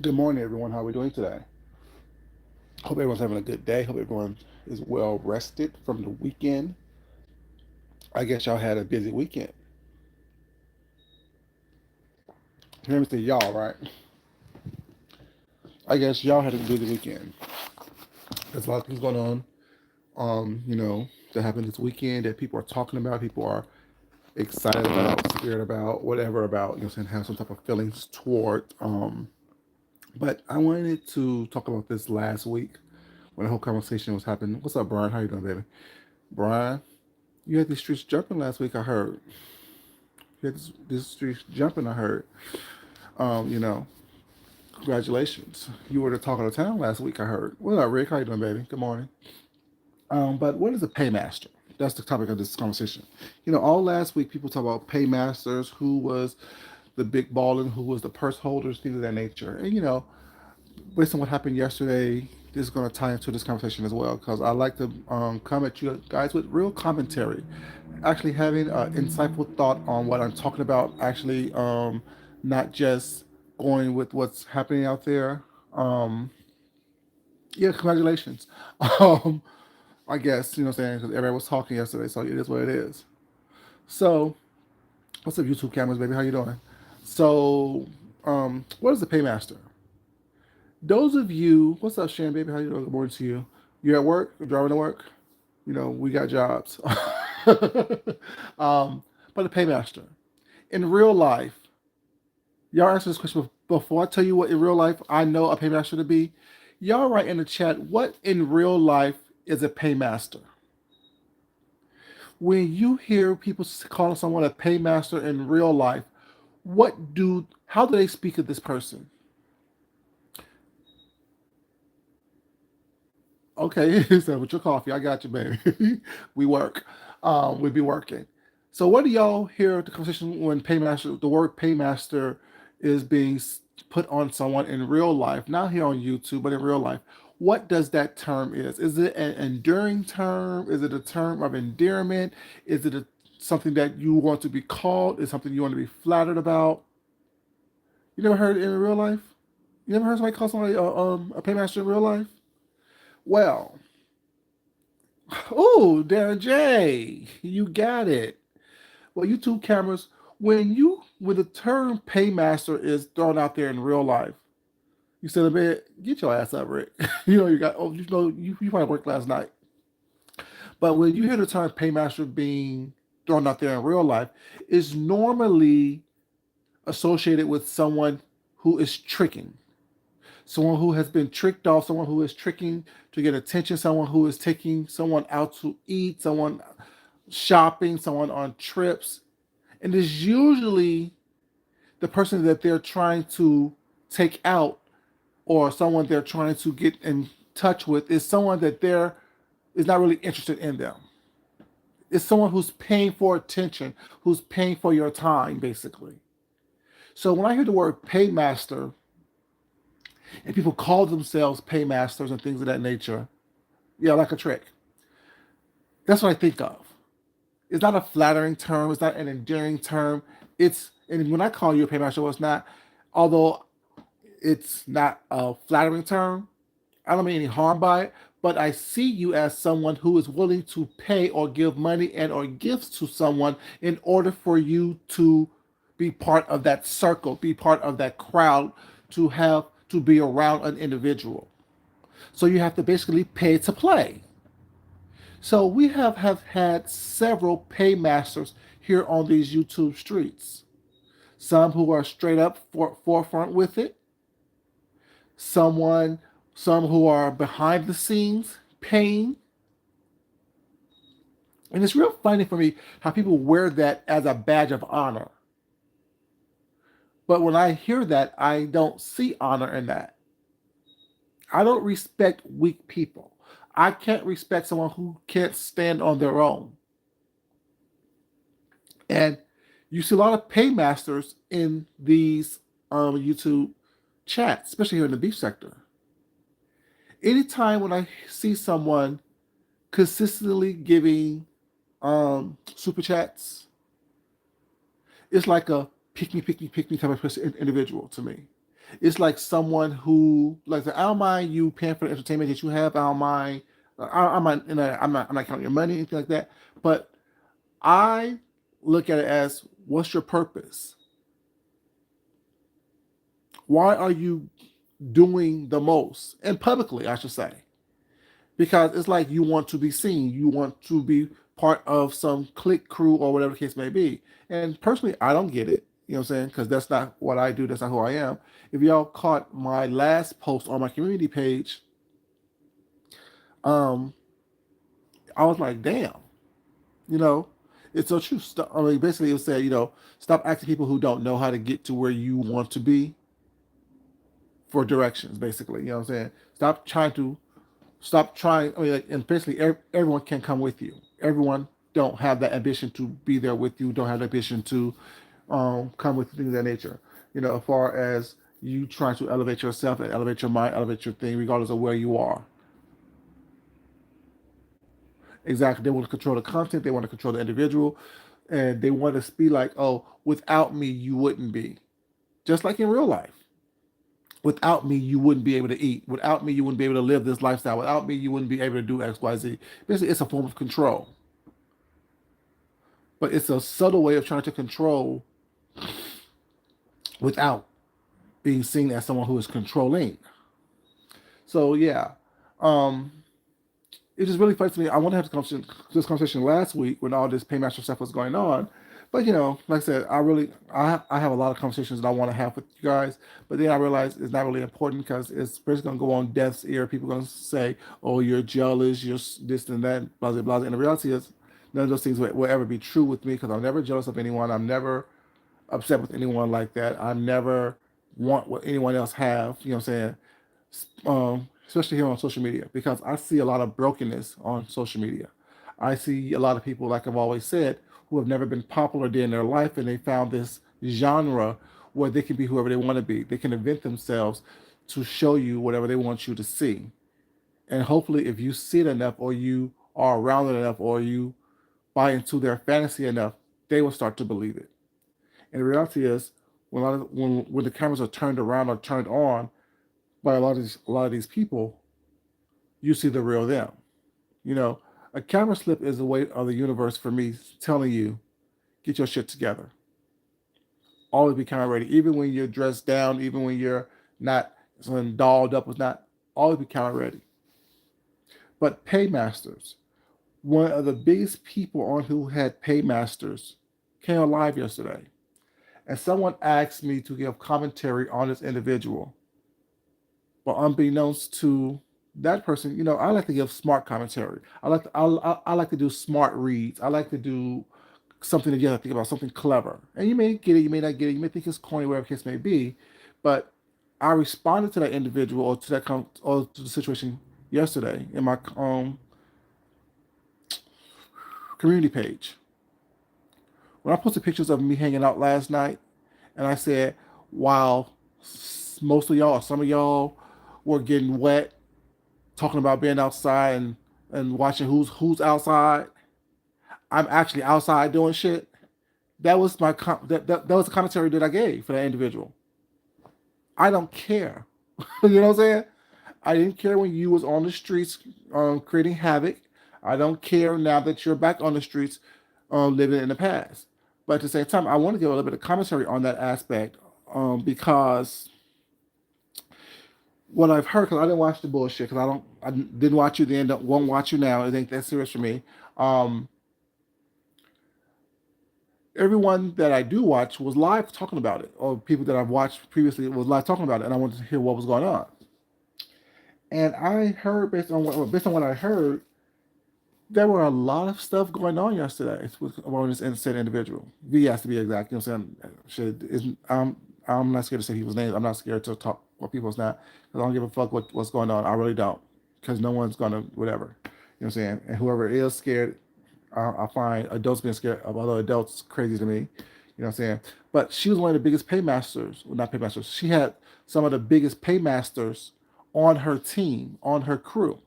Good morning, everyone. How are we doing today? Hope everyone's having a good day. Hope everyone is well rested from the weekend. I guess y'all had a busy weekend. Let me say y'all, right? I guess y'all had a busy weekend. There's a lot of things going on, that happened this weekend that people are talking about, people are excited about, scared about, whatever about, saying have some type of feelings toward. But I wanted to talk about this last week when the whole conversation was happening. What's up, Brian? How you doing, baby? Brian, you had these streets jumping last week, I heard. You had this streets jumping, I heard. Um, you know, Congratulations. You were the talk of the town last week, I heard. What up, Rick? How you doing, baby? Good morning. But what is a paymaster? That's the topic of this conversation. All last week people talk about paymasters, who was the big ballin', who was the purse holders, things of that nature. And based on what happened yesterday, this is going to tie into this conversation as well because I like to come at you guys with real commentary, actually having an insightful thought on what I'm talking about, actually not just going with what's happening out there. Um, yeah, congratulations. Um, I guess, what I'm saying, because everybody was talking yesterday, so it is what it is. So, what's up, YouTube cameras, baby? How you doing? So, what is the paymaster? Those of you, what's up, Shan, baby? How you doing? Good morning to you. You at work? You're driving to work? We got jobs. But the paymaster. In real life, y'all answer this question before I tell you what in real life I know a paymaster to be. Y'all write in the chat, what in real life is a paymaster? When you hear people calling someone a paymaster in real life, how do they speak of this person? Okay, so with your coffee, I got you, baby. We work. We be working. So, what do y'all hear the conversation when paymaster, the word paymaster, is being put on someone in real life, not here on YouTube, but in real life? What does that term is? Is it an enduring term? Is it a term of endearment? Is it something that you want to be called? Is it something you want to be flattered about? You never heard it in real life? You never heard somebody call somebody a paymaster in real life? Well, oh, Darren J, you got it. Well, YouTube cameras, when the term paymaster is thrown out there in real life, you said, man, get your ass up, Rick. You probably worked last night. But when you hear the term paymaster being thrown out there in real life, it's normally associated with someone who is tricking, someone who has been tricked off, someone who is tricking to get attention, someone who is taking someone out to eat, someone shopping, someone on trips. And it's usually the person that they're trying to take out or someone they're trying to get in touch with is someone that they're is not really interested in them. It's someone who's paying for attention, who's paying for your time, basically. So when I hear the word paymaster and people call themselves paymasters and things of that nature, yeah, like a trick. That's what I think of. It's not a flattering term. It's not an endearing term. And when I call you a paymaster, well, it's not. Although it's not a flattering term, I don't mean any harm by it. But I see you as someone who is willing to pay or give money and or gifts to someone in order for you to be part of that circle, be part of that crowd, to be around an individual. So you have to basically pay to play. So we have had several paymasters here on these YouTube streets. Some who are straight up forefront with it, someone, some who are behind the scenes paying. And it's real funny for me how people wear that as a badge of honor. But when I hear that, I don't see honor in that. I don't respect weak people. I can't respect someone who can't stand on their own. And you see a lot of paymasters in these YouTube chats, especially here in the beef sector. Anytime when I see someone consistently giving super chats, it's like a pick me, pick me, pick me type of individual to me. It's like someone who, like, I don't mind you paying for the entertainment that you have. I don't mind. I mind. I'm not counting your money, anything like that. But I look at it as, what's your purpose? Why are you doing the most, and publicly, I should say? Because it's like you want to be seen, you want to be part of some click crew or whatever the case may be. And personally, I don't get it. You know what I'm saying? Because that's not what I do. That's not who I am. If y'all caught my last post on my community page, um, I was like, damn, you know, it's so true. I mean, basically, it said, stop asking people who don't know how to get to where you want to be for directions. Basically, you know what I'm saying? Stop trying. I mean, like, and basically, everyone can come with you. Everyone don't have that ambition to be there with you. Don't have the ambition to come with things of that nature. As far as you trying to elevate yourself and elevate your mind, elevate your thing, regardless of where you are. Exactly. They want to control the content. They want to control the individual, and they want to be like, oh, without me, you wouldn't be. Just like in real life. Without me, you wouldn't be able to eat. Without me, you wouldn't be able to live this lifestyle. Without me, you wouldn't be able to do X, Y, Z. Basically, it's a form of control, but it's a subtle way of trying to control without being seen as someone who is controlling. So yeah, um, it just really fights me. I want to have this conversation last week when all this paymaster stuff was going on. But like I said, I have a lot of conversations that I want to have with you guys. But then I realize it's not really important because it's basically going to go on death's ear. People are going to say, "Oh, you're jealous, you're this and that, blah blah blah." And the reality is, none of those things will ever be true with me because I'm never jealous of anyone. I'm never upset with anyone like that. I never want what anyone else have. You know what I'm saying? Especially here on social media, because I see a lot of brokenness on social media. I see a lot of people, like I've always said, who have never been popular day in their life, and they found this genre where they can be whoever they want to be. They can invent themselves to show you whatever they want you to see. And hopefully, if you see it enough, or you are around it enough, or you buy into their fantasy enough, they will start to believe it. And the reality is, when the cameras are turned around or turned on by a lot of these people, you see the real them. You know, a camera slip is a way of the universe for me telling you, get your shit together. Always be camera ready, even when you're dressed down, even when you're not something dolled up. Was not always be camera ready. But paymasters, one of the biggest people on who had paymasters, came alive yesterday, and someone asked me to give commentary on this individual. But unbeknownst to that person, I like to give smart commentary. I like to do smart reads. I like to do something that you have to think about, something clever. And you may get it, you may not get it, you may think it's corny, whatever the case may be. But I responded to that individual or to or to the situation yesterday in my community page. When I posted pictures of me hanging out last night, and I said, while most of y'all or some of y'all were getting wet talking about being outside and watching who's outside, I'm actually outside doing shit. That was that was the commentary that I gave for that individual. I don't care. You know what I'm saying? I didn't care when you was on the streets creating havoc. I don't care now that you're back on the streets living in the past. But at the same time, I want to give a little bit of commentary on that aspect because what I've heard, because I didn't watch the bullshit, because I didn't watch you then, won't watch you now. It ain't that serious for me. Um, Everyone that I do watch was live talking about it, or people that I've watched previously was live talking about it, and I wanted to hear what was going on. And I heard based on what I heard, there were a lot of stuff going on yesterday with around this said individual. V has to be exact. You know what I'm saying? I'm not scared to say people's names. I'm not scared to talk what people's not. I don't give a fuck what's going on. I really don't, because no one's gonna whatever. You know what I'm saying? And whoever is scared, I find adults being scared of other adults crazy to me. You know what I'm saying? But she was one of the biggest paymasters. Well, not paymasters. She had some of the biggest paymasters on her team, on her crew.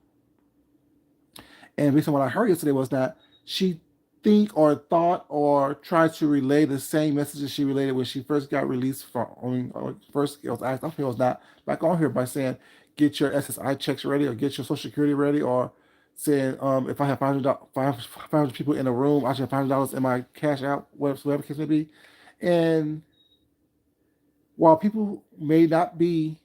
And based on what I heard yesterday was that she think or thought or tried to relay the same messages she related when she first got released from, first it was asked, I feel it was not back on here by saying, get your SSI checks ready or get your Social Security ready, or saying, if I have 500 people in a room, I should have $500 in my cash out, whatever the case may be. And while people may not be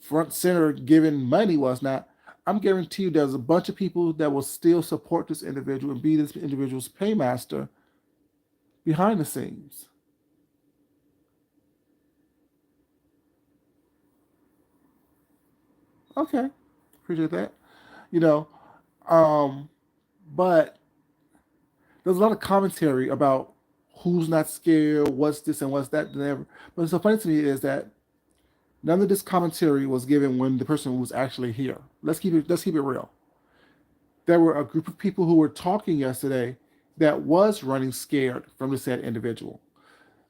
front center giving money was not, I'm guarantee you there's a bunch of people that will still support this individual and be this individual's paymaster behind the scenes. Okay, appreciate that. You know, um, but there's a lot of commentary about who's not scared, what's this and what's that, and whatever. But so funny to me is that none of this commentary was given when the person was actually here. Let's keep it real. There were a group of people who were talking yesterday that was running scared from the said individual.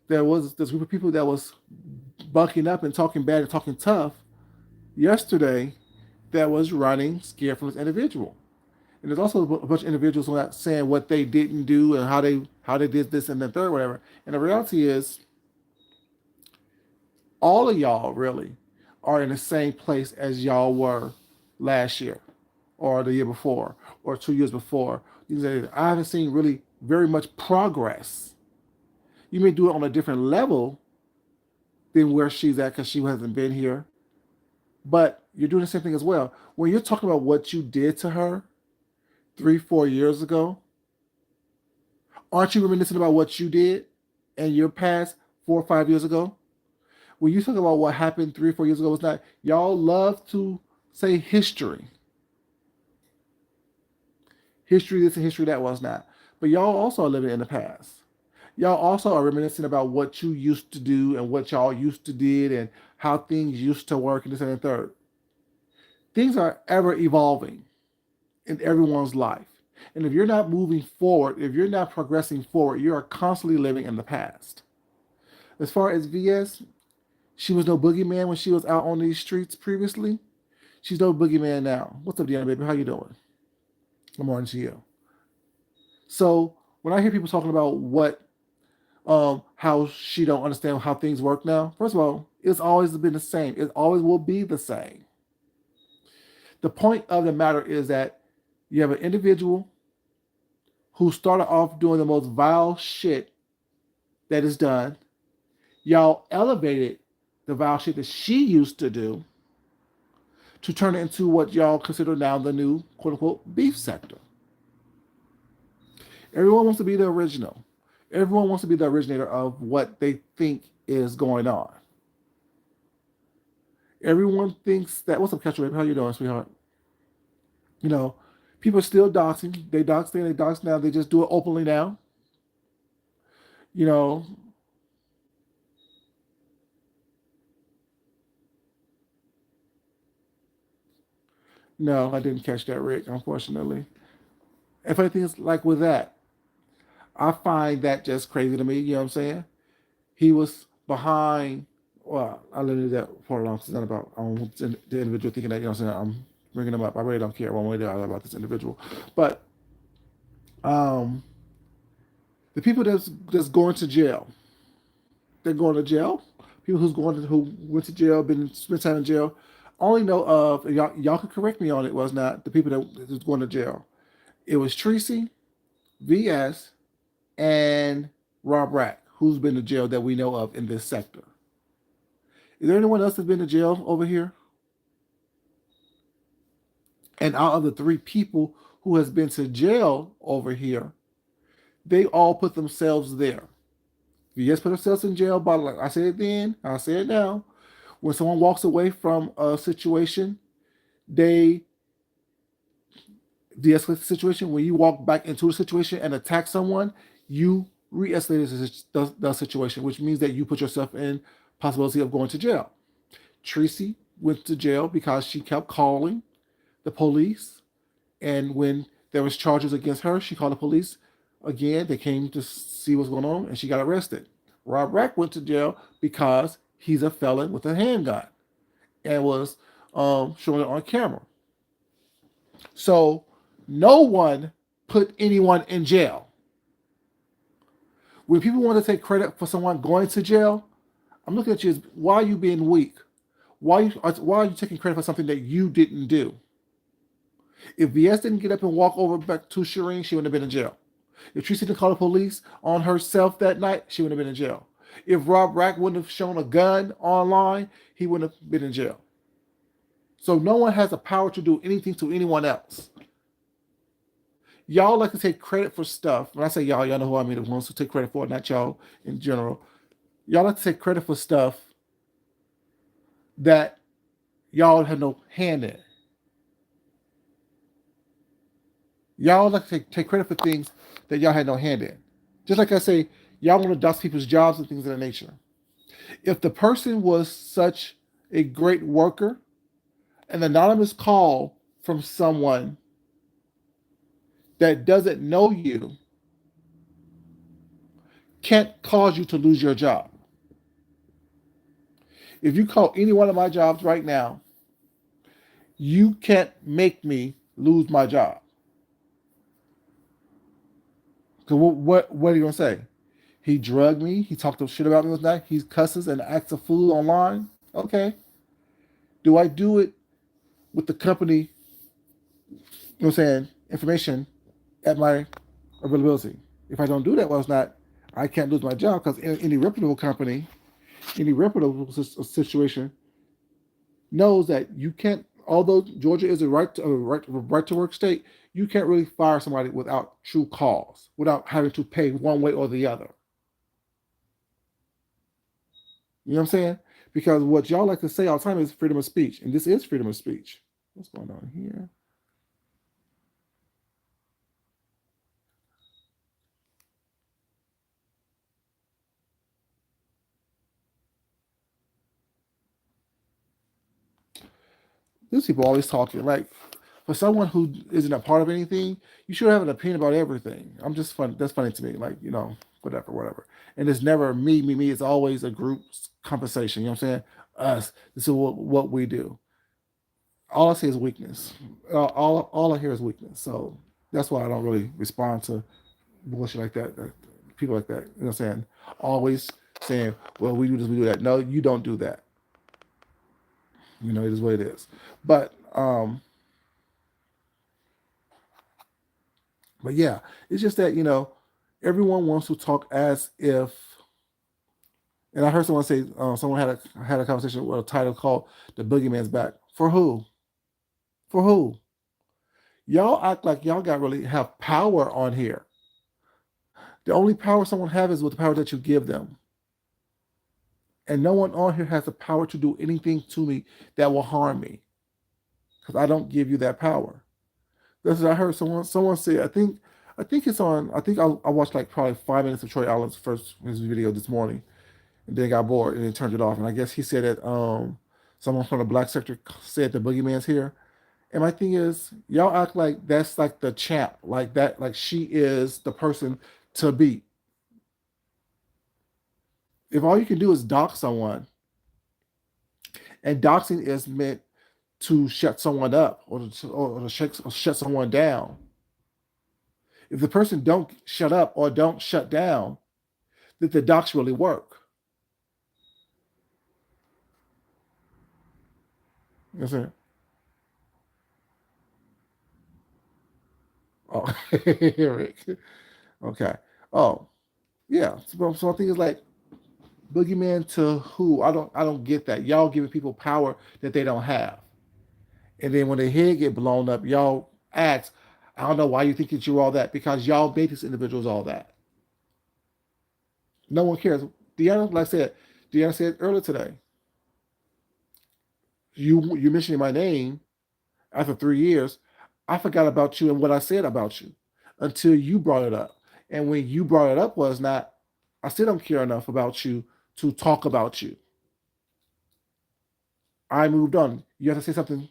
There was this group of people that was bucking up and talking bad and talking tough yesterday that was running scared from this individual. And there's also a bunch of individuals who are saying what they didn't do and how they did this and the third, whatever. And the reality is, all of y'all really are in the same place as y'all were last year, or the year before, or 2 years before. I haven't seen really very much progress. You may do it on a different level than where she's at because she hasn't been here, but you're doing the same thing as well. When you're talking about what you did to her 3, 4 years ago, aren't you reminiscing about what you did in your past 4 or 5 years ago? When you talk about what happened 3 or 4 years ago, it's not, y'all love to say history. History this and history that was not. But y'all also are living in the past. Y'all also are reminiscing about what you used to do and what y'all used to did and how things used to work and this and the third. Things are ever evolving in everyone's life. And if you're not moving forward, if you're not progressing forward, you are constantly living in the past. As far as VS, she was no boogeyman when she was out on these streets previously. She's no boogeyman now. What's up, Deanna, baby? How you doing? Good morning to you. So when I hear people talking about how she don't understand how things work now, first of all, it's always been the same. It always will be the same. The point of the matter is that you have an individual who started off doing the most vile shit that is done. Y'all elevated the vile shit that she used to do to turn it into what y'all consider now the new quote unquote beef sector. Everyone wants to be the original. Everyone wants to be the originator of what they think is going on. Everyone thinks that, what's up, Catcher Baby? How you doing, sweetheart? You know, people are still doxing. They dox then, they dox now. They just do it openly now. You know, no, I didn't catch that, Rick, unfortunately. And funny thing is, like with that, I find that just crazy to me. You know what I'm saying? He was behind. Well, I limited that part along. It's not about the individual thinking that, you know what I'm saying. I'm bringing him up. I really don't care one way or the other about this individual. But um, the people that's going to jail, they're going to jail. People who went to jail, been spent time in jail. Only know of, y'all can correct me on it. Was not the people that was going to jail. It was Tracy, VS, and Rob Rack, who's been to jail that we know of in this sector. Is there anyone else that's been to jail over here? And out of the three people who has been to jail over here, they all put themselves there. VS put themselves in jail, but like I said it then, I'll say it now. When someone walks away from a situation, they de-escalate the situation. When you walk back into a situation and attack someone, you re-escalate the situation, which means that you put yourself in possibility of going to jail. Tracy went to jail because she kept calling the police, and when there was charges against her, she called the police again. They came to see what's going on, and she got arrested. Rob Rack went to jail because he's a felon with a handgun and was showing it on camera. So no one put anyone in jail. When people want to take credit for someone going to jail, I'm looking at you as why are you being weak? Why are you taking credit for something that you didn't do? If VS didn't get up and walk over back to Shireen, she wouldn't have been in jail. If Tracy didn't call the police on herself that night, she wouldn't have been in jail. If Rob Rack wouldn't have shown a gun online, he wouldn't have been in jail. So no one has the power to do anything to anyone else. Y'all like to take credit for stuff. When I say y'all know who I mean, the ones who take credit for it, not y'all in general. Y'all like to take credit for stuff that y'all have no hand in. Y'all like to take credit for things that y'all had no hand in. Just like I say, y'all want to dust people's jobs and things of that nature. If the person was such a great worker, an anonymous call from someone that doesn't know you can't cause you to lose your job. If you call any one of my jobs right now, you can't make me lose my job. Because what are you gonna say? He drugged me. He talked shit about me last night. He cusses and acts a fool online. Okay. Do I do it with the company? You know what I'm saying? Information at my availability. If I don't do that, well, it's not. I can't lose my job because any reputable company, any reputable situation knows that you can't. Although Georgia is a right to work state, you can't really fire somebody without true cause, without having to pay one way or the other. You know what I'm saying? Because what y'all like to say all the time is freedom of speech, and this is freedom of speech. What's going on here? These people always talking like for someone who isn't a part of anything, you should have an opinion about everything. I'm just fun. That's funny to me. Like whatever, whatever. And it's never me. It's always a group conversation. You know what I'm saying? Us. This is what we do. All I see is weakness. All I hear is weakness. So that's why I don't really respond to bullshit like that. People like that. You know what I'm saying? Always saying, "Well, we do this, we do that." No, you don't do that. It is what it is. But but yeah, it's just that everyone wants to talk as if. And I heard someone say someone had a conversation with a title called "The Boogeyman's Back." For who? For who? Y'all act like y'all got really have power on here. The only power someone has is with the power that you give them. And no one on here has the power to do anything to me that will harm me. Because I don't give you that power. That's what I heard someone say. I think it's on. I watched like probably 5 minutes of Troy Allen's first his video this morning, and then got bored and then turned it off. And I guess he said that someone from the black sector said the boogeyman's here. And my thing is, y'all act like that's like the champ, like that, like she is the person to beat. If all you can do is dox someone, and doxing is meant to shut someone up or shut someone down. If the person don't shut up or don't shut down, did the docs really work? You know what I'm saying? Oh, Eric. Okay. Oh, yeah. So I think it's like boogeyman to who? I don't get that. Y'all giving people power that they don't have. And then when their head get blown up, y'all ask, I don't know why you think that you're all that, because y'all made these individuals all that. No one cares. Deanna, like I said, Deanna said earlier today, you mentioning my name after 3 years, I forgot about you and what I said about you until you brought it up. And when you brought it up was not, I still don't care enough about you to talk about you. I moved on. You have to say something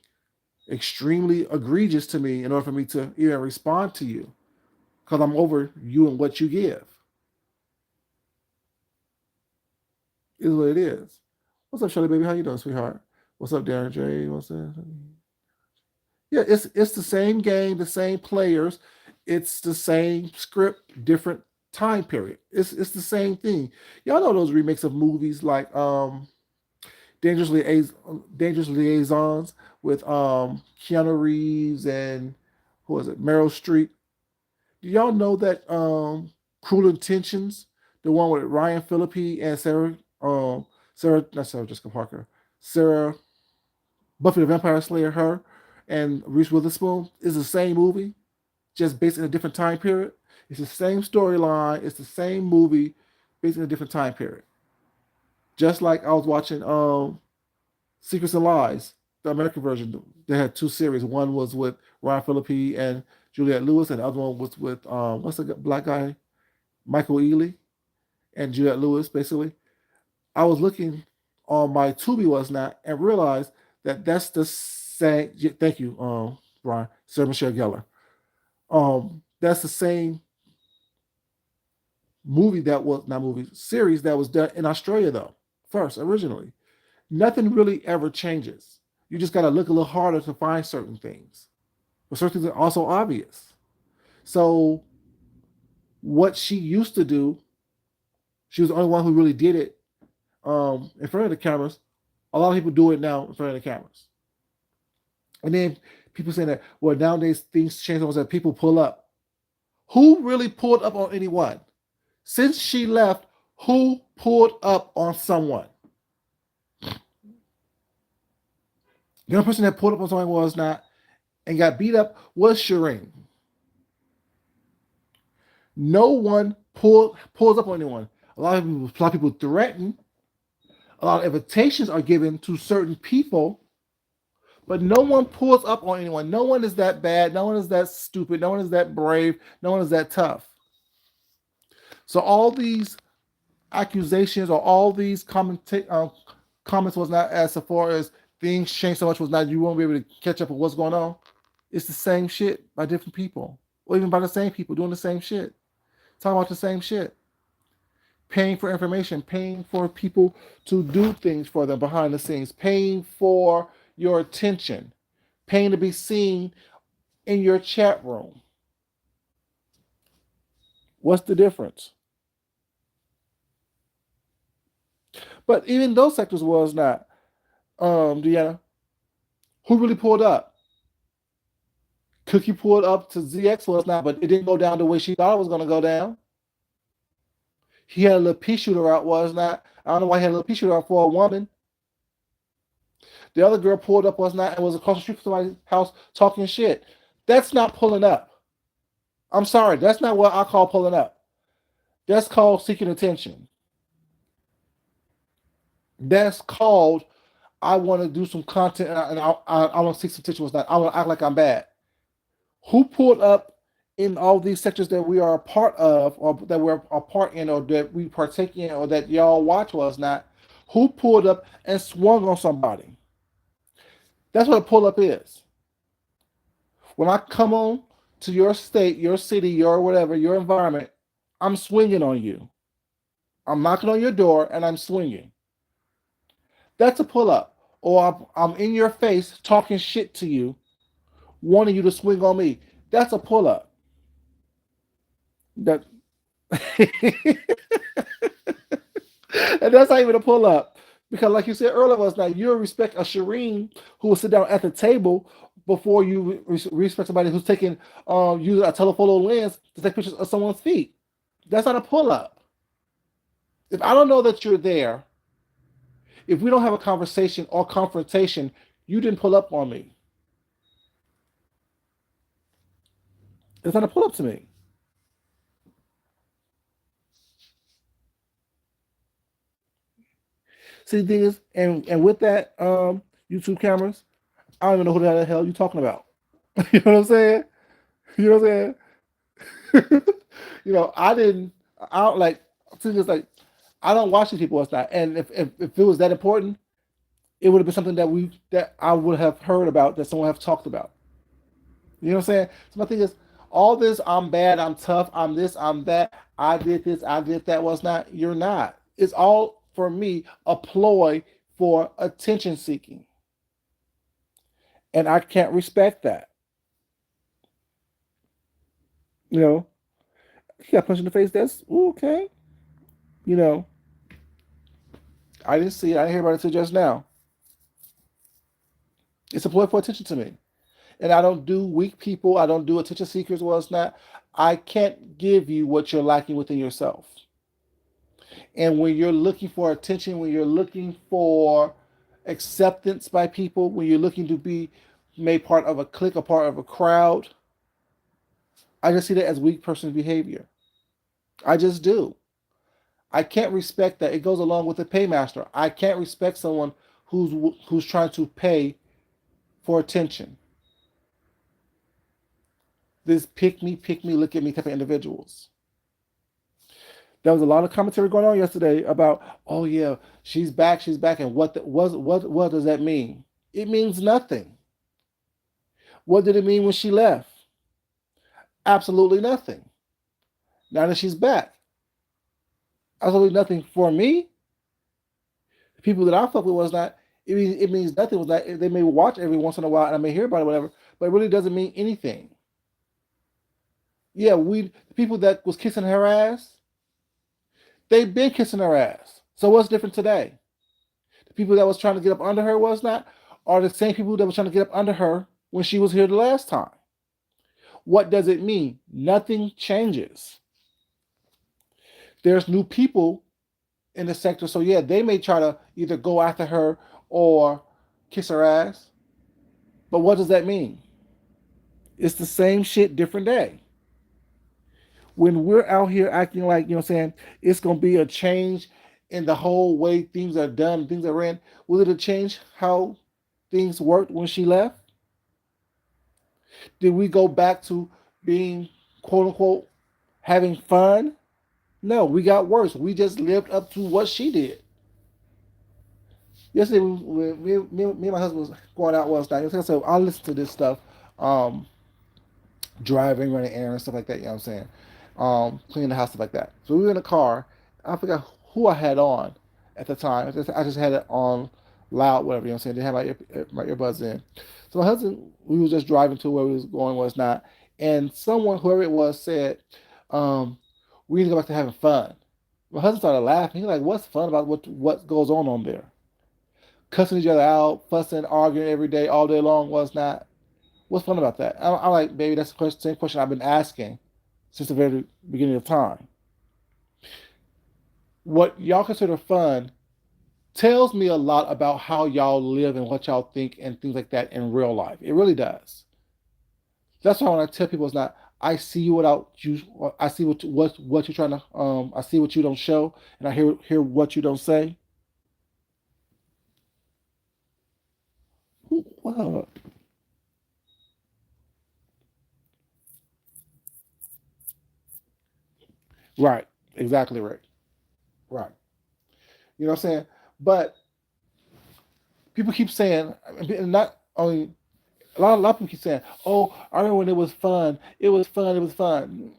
extremely egregious to me in order for me to even respond to you because I'm over you and what you give. Is what it is. What's up, Shelly baby? How you doing, sweetheart? What's up, Darren J? What's up? Yeah, it's the same game, the same players, it's the same script, different time period. It's the same thing. Y'all know those remakes of movies like Dangerous Liaisons with Keanu Reeves and who was it, Meryl Streep. Do y'all know that Cruel Intentions, the one with Ryan Phillippe and Sarah, not Sarah Jessica Parker, Sarah Buffy the Vampire Slayer, her and Reese Witherspoon, is the same movie, just based in a different time period. It's the same storyline. It's the same movie, based in a different time period. Just like I was watching Secrets and Lies, the American version. They had two series. One was with Ryan Phillippe and Juliette Lewis, and the other one was with what's the black guy, Michael Ealy and Juliette Lewis. Basically, I was looking on my Tubi was not and realized that that's the same. Thank you, Brian, Sarah Michelle Gellar. That's the same movie that was not movie series that was done in Australia though. First, originally, nothing really ever changes. You just got to look a little harder to find certain things, but certain things are also obvious. So, what she used to do, she was the only one who really did it in front of the cameras. A lot of people do it now in front of the cameras. And then people saying that, well, nowadays things change almost that people pull up. Who really pulled up on anyone? Since she left, who pulled up on someone? The only person that pulled up on someone was not and got beat up was Shireen. No one pulls up on anyone. A lot of people threaten. A lot of invitations are given to certain people, but no one pulls up on anyone. No one is that bad. No one is that stupid. No one is that brave. No one is that tough. So all these accusations or all these comments was not as far as things change so much was not you won't be able to catch up with what's going on. It's the same shit by different people, or even by the same people doing the same shit, talking about the same shit, paying for information, paying for people to do things for them behind the scenes, paying for your attention, paying to be seen in your chat room. What's the difference? But even those sectors was not, Deanna, who really pulled up? Cookie pulled up to ZX was not, but it didn't go down the way she thought it was going to go down. He had a little pea shooter out, was not. I don't know why he had a little pea shooter out for a woman. The other girl pulled up, was not, and was across the street from somebody's house talking shit. That's not pulling up. I'm sorry, that's not what I call pulling up. That's called seeking attention. That's called I want to do some content and I want to seek some attention. Was not. I want to act like I'm bad. Who pulled up in all these sectors that we are a part of, or that we're a part in, or that we partake in, or that y'all watch was not? Who pulled up and swung on somebody? That's what a pull up is. When I come on to your state, your city, your whatever, your environment, I'm swinging on you. I'm knocking on your door and I'm swinging. That's a pull up. Or I'm in your face talking shit to you, wanting you to swing on me. That's a pull up. That and that's not even a pull up. Because like you said earlier, was now you respect a Shireen who will sit down at the table before you respect somebody who's taking use a telephoto lens to take pictures of someone's feet. That's not a pull up. If I don't know that you're there, if we don't have a conversation or confrontation, you didn't pull up on me. It's not a pull up to me. See, the thing is, and with that, YouTube cameras, I don't even know who the hell you talking about. You know what I'm saying? You know what I'm saying? I didn't. I don't like. Just like I don't watch these people. It's not. And if it was that important, it would have been something that I would have heard about, that someone have talked about. You know what I'm saying? So my thing is, all this I'm bad, I'm tough, I'm this, I'm that, I did this, I did that was not, you're not. It's all for me a ploy for attention seeking. And I can't respect that. You know, He got punched in the face. That's ooh, okay. You know, I didn't see it. I didn't hear about it until just now. It's important for attention to me. And I don't do weak people. I don't do attention seekers. Well, it's not. I can't give you what you're lacking within yourself. And when you're looking for attention, when you're looking for acceptance by people, when you're looking to be made part of a clique, a part of a crowd, I just see that as weak person behavior. I just do. I can't respect that. It goes along with the paymaster. I can't respect someone who's trying to pay for attention. This pick me, look at me type of individuals. There was a lot of commentary going on yesterday about, oh yeah, she's back, and what does that mean? It means nothing. What did it mean when she left? Absolutely nothing. Now that she's back, absolutely nothing for me. The people that I fuck with was not. It means nothing. Was not. They may watch every once in a while, and I may hear about it, whatever. But it really doesn't mean anything. Yeah, the people that was kissing her ass, they've been kissing her ass. So what's different today? The people that was trying to get up under her was not, are the same people that was trying to get up under her when she was here the last time. What does it mean? Nothing changes. There's new people in the sector, so yeah, they may try to either go after her or kiss her ass. But what does that mean? It's the same shit, different day. When we're out here acting like, you know what I'm saying, it's going to be a change in the whole way things are done, things are ran, will it change how things worked when she left? Did we go back to being, quote unquote, having fun? No, we got worse. We just lived up to what she did. Yesterday, me and my husband was going out last night. So I listen to this stuff. Um, Driving, running errands, stuff like that. You know what I'm saying? Cleaning the house, stuff like that. So we were in the car. I forgot who I had on at the time. I just had it on loud, whatever. You know what I'm saying? Didn't have my earbuds in. So my husband, we was just driving to where we was going, was not, and someone, whoever it was, said, um, "We need to go back to having fun." My husband started laughing. He's like, "What's fun about what goes on there? Cussing each other out, fussing, arguing every day, all day long was not. What's fun about that?" I'm like, baby, that's the same question I've been asking since the very beginning of time. What y'all consider fun tells me a lot about how y'all live and what y'all think and things like that in real life. It really does. That's why when I tell people, it's not, I see you without you. I see what you're trying to. I see what you don't show, and I hear what you don't say. Wow. Right. Exactly right. Right. You know what I'm saying? But people keep saying, and not only a lot of people keep saying, "Oh, I remember when it was fun. It was fun. It was fun."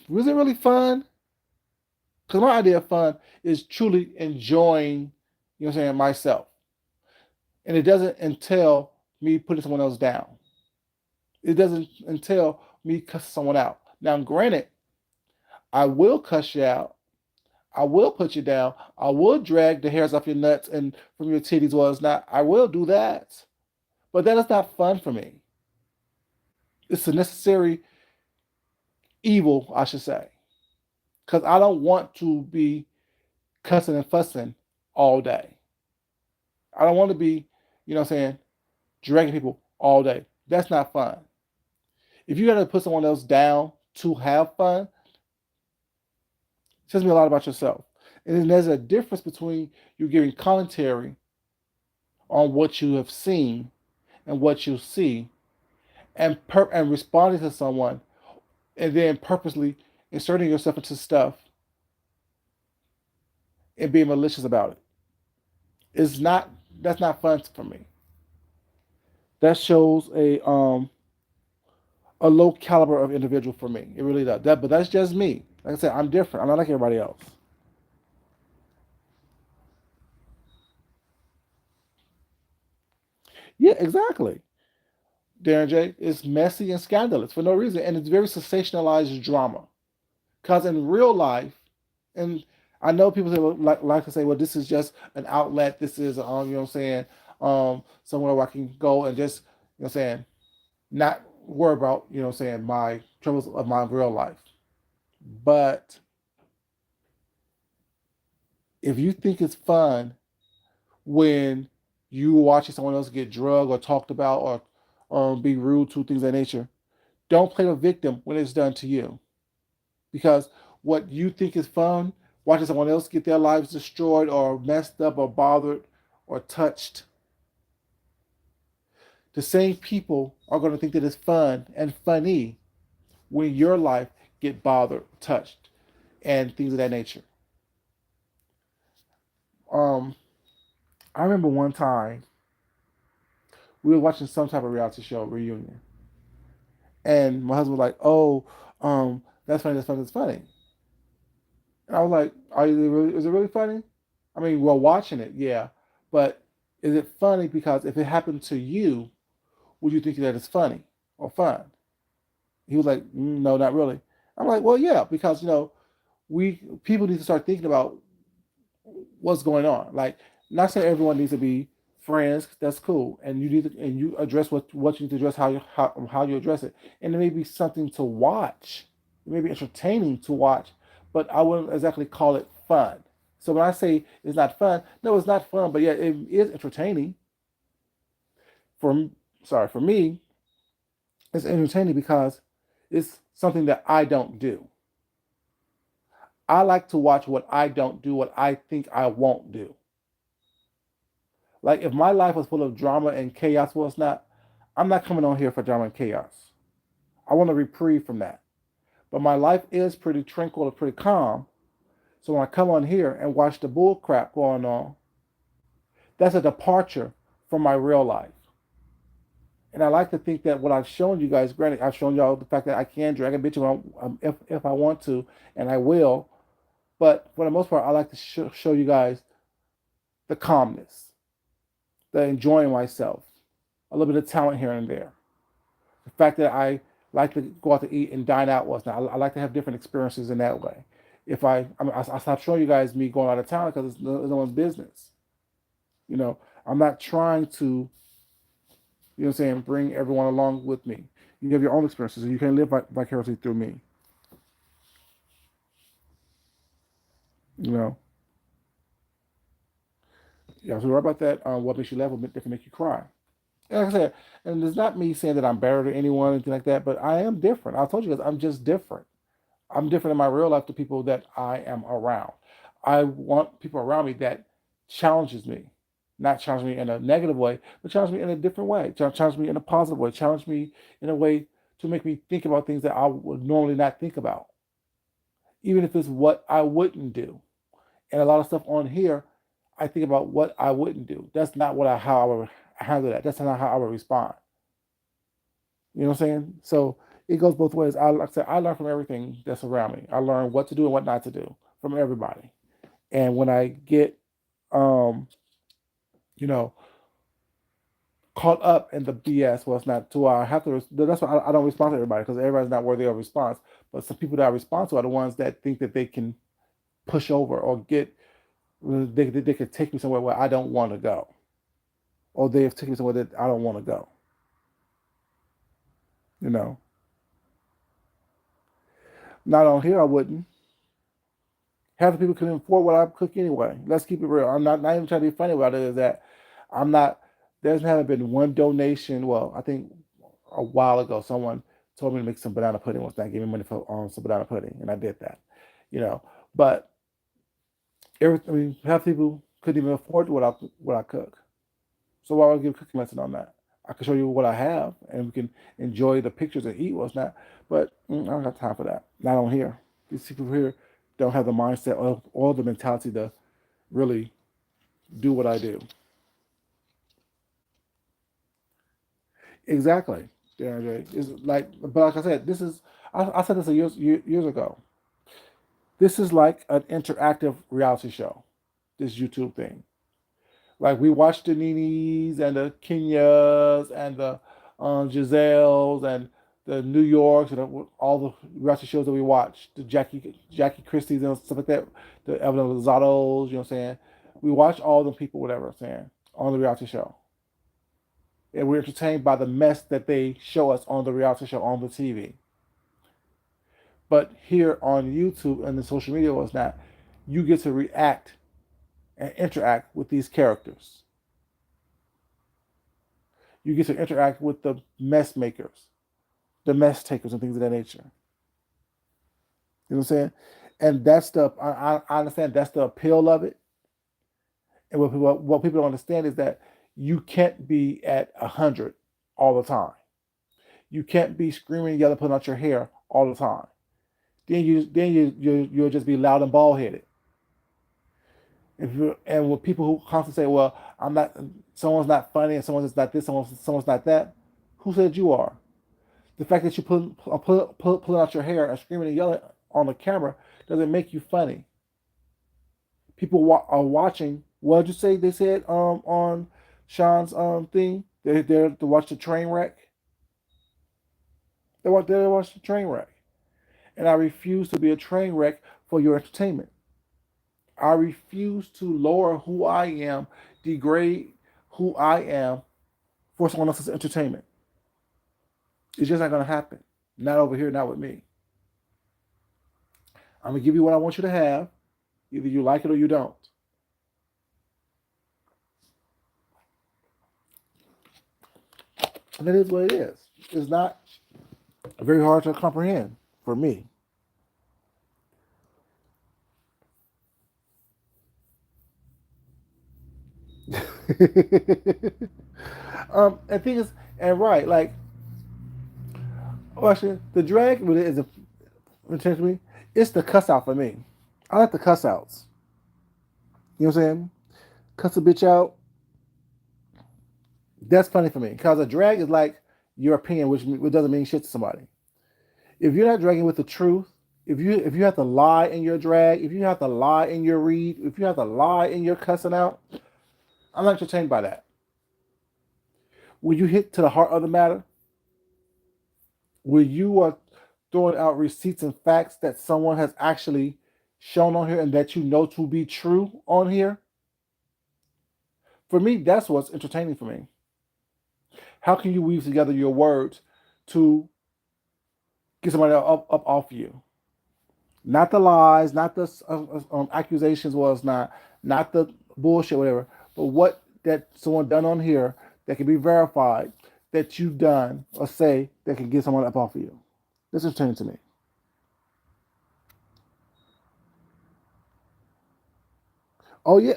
Was it really fun? Because my idea of fun is truly enjoying, you know, what I'm saying, myself, and it doesn't entail me putting someone else down. It doesn't entail me cussing someone out. Now, granted, I will cuss you out. I will put you down. I will drag the hairs off your nuts and from your titties. Well, it's not. I will do that, but that is not fun for me. It's a necessary evil, I should say, because I don't want to be cussing and fussing all day. I don't want to be, you know what I'm saying, dragging people all day. That's not fun. If you got to put someone else down to have fun, it tells me a lot about yourself. And then there's a difference between you giving commentary on what you have seen and what you see, and responding to someone, and then purposely inserting yourself into stuff and being malicious about it. It's not. That's not fun for me. That shows a low caliber of individual for me. It really does. But that's just me. Like I said, I'm different. I'm not like everybody else. Yeah, exactly. Darren J. It's messy and scandalous for no reason, and it's very sensationalized drama. Because in real life, and I know people say, well, like to say, well, this is just an outlet. This is, you know what I'm saying, somewhere where I can go and just, you know what I'm saying, not worry about, you know what I'm saying, my troubles of my real life. But if you think it's fun when you watching someone else get drugged or talked about or be rude to things of that nature, don't play the victim when it's done to you. Because what you think is fun, watching someone else get their lives destroyed or messed up or bothered or touched, the same people are going to think that it's fun and funny when your life get bothered, touched, and things of that nature. Um, I remember one time we were watching some type of reality show reunion, and my husband was like, "Oh, that's funny, that's funny, that's funny." And I was like, "Are you really? Is it really funny? I mean, we're watching it, yeah, but is it funny because if it happened to you, would you think that it's funny or fun?" He was like, "No, not really." I'm like, "Well, yeah, because we people need to start thinking about what's going on. Like, not saying everyone needs to be friends. That's cool, and you need to and you address what you need to address, how you address it, and it may be something to watch. It may be entertaining to watch, but I wouldn't exactly call it fun. So when I say it's not fun, no, it's not fun, but yeah, it is entertaining. For sorry, for me, it's entertaining because it's something that I don't do. I like to watch what I don't do, what I think I won't do. Like if my life was full of drama and chaos, well, it's not. I'm not coming on here for drama and chaos. I want to reprieve from that. But my life is pretty tranquil and pretty calm. So when I come on here and watch the bull crap going on, that's a departure from my real life. And I like to think that what I've shown you guys, granted, I've shown y'all the fact that I can drag a bitch if I want to, and I will. But for the most part, I like to show you guys the calmness, the enjoying myself, a little bit of talent here and there. The fact that I like to go out to eat and dine out was not. I like to have different experiences in that way. If I stopped showing you guys me going out of town because it's no one's business. You know, I'm not trying to, you know what I'm saying, bring everyone along with me. You have your own experiences and you can live vicariously through me. You know, yeah, so right about that. What makes you laugh, what can make you cry. Like I said, and it's not me saying that I'm better than anyone or anything like that, but I am different. I told you guys I'm just different. I'm different in my real life to people that I am around. I want people around me that challenges me, not challenge me in a negative way, but challenge me in a different way. Challenge me in a positive way. Challenge me in a way to make me think about things that I would normally not think about, even if it's what I wouldn't do. And a lot of stuff on here, I think about what I wouldn't do. That's not how I would handle that. That's not how I would respond. You know what I'm saying? So it goes both ways. Like I said, I learn from everything that's around me. I learn what to do and what not to do from everybody. And when I get, um, you know, caught up in the BS, well, it's not too. I have to. That's why I don't respond to everybody because everybody's not worthy of response. But some people that I respond to are the ones that think that they can push over or get. They could take me somewhere where I don't want to go, or they have taken me somewhere that I don't want to go. You know, not on here. I wouldn't. Half the people couldn't afford what I cook anyway. Let's keep it real. I'm not even trying to be funny about it. Is that I'm not. There haven't been one donation. Well, I think a while ago someone told me to make some banana pudding. Was not giving me money for some banana pudding, and I did that. You know, but I mean, half the people couldn't even afford what I cook. So why would I give a cooking lesson on that? I can show you what I have, and we can enjoy the pictures and eat what's not. But I don't have time for that. Not on here. These people here don't have the mindset or the mentality to really do what I do. Exactly. Yeah, it's like, but like I said, I said this years ago. This is like an interactive reality show. This YouTube thing. Like we watched the Ninis and the Kenyas and the Giselles and the New Yorks and all the reality shows that we watch, the Jackie Christie's and stuff like that, the Evan Lozatos, you know what I'm saying? We watch all the people, whatever I'm saying, on the reality show. And we're entertained by the mess that they show us on the reality show on the TV. But here on YouTube and the social media was not, you get to react and interact with these characters. You get to interact with the mess makers, the mess takers, and things of that nature. You know what I'm saying? And that's I understand that's the appeal of it. And what people don't understand is that you can't be at 100 all the time. You can't be screaming, yelling, putting out your hair all the time. Then you'll just be loud and bald headed. And with people who constantly say, "Well, I'm not," someone's not funny, and someone's not this, someone's not that. Who said you are? The fact that you pulling out your hair and screaming and yelling on the camera doesn't make you funny. People are watching. What did you say? They said on Sean's thing. They're there to watch the train wreck. They want there to watch the train wreck. And I refuse to be a train wreck for your entertainment. I refuse to lower who I am, degrade who I am for someone else's entertainment. It's just not going to happen. Not over here, not with me. I'm going to give you what I want you to have. Either you like it or you don't. And it is what it is. It's not very hard to comprehend for me. And thing is, and right, like, oh, actually, the drag really is a me. It's the cuss out for me. I like the cuss outs. You know what I'm saying? Cuss a bitch out. That's funny for me because a drag is like your opinion, which doesn't mean shit to somebody. If you're not dragging with the truth, if you have to lie in your drag, if you have to lie in your read, if you have to lie in your cussing out, I'm not entertained by that. When you hit to the heart of the matter, where you are throwing out receipts and facts that someone has actually shown on here and that you know to be true on here, for me, that's what's entertaining for me. How can you weave together your words to get somebody up off you? Not the lies, not the accusations, was not the bullshit, whatever, but what that someone done on here that can be verified that you've done or say that can get someone up off of you. This is entertaining to me. Oh yeah,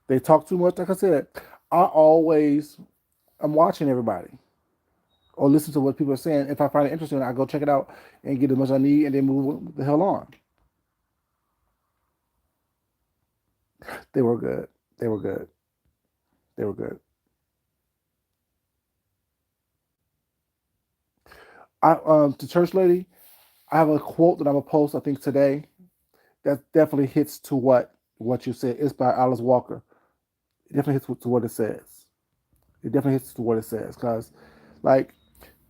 they talk too much. Like I said, I always I'm watching everybody or listen to what people are saying. If I find it interesting, I go check it out and get as much as I need, and then move the hell on. They were good. They were good. They were good. The church lady. I have a quote that I'm gonna post. I think today that definitely hits to what you said. It's by Alice Walker. It definitely hits to what it says. It definitely hits to what it says because, like,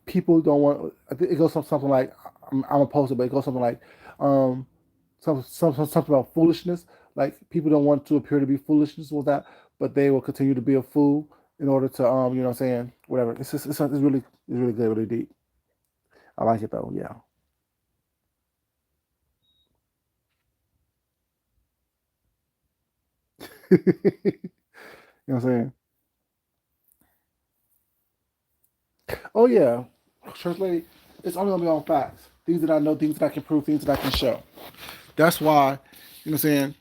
people don't want. I think it goes something like I'm a poster, but it goes something like um, something about foolishness. Like people don't want to appear to be foolishness with that, but they will continue to be a fool in order to you know what I'm saying, whatever. It's really good, really deep. I like it though. Yeah. You know what I'm saying? Oh yeah, church lady. It's only gonna be on facts. Things that I know, things that I can prove, things that I can show. That's why, you know what I'm saying?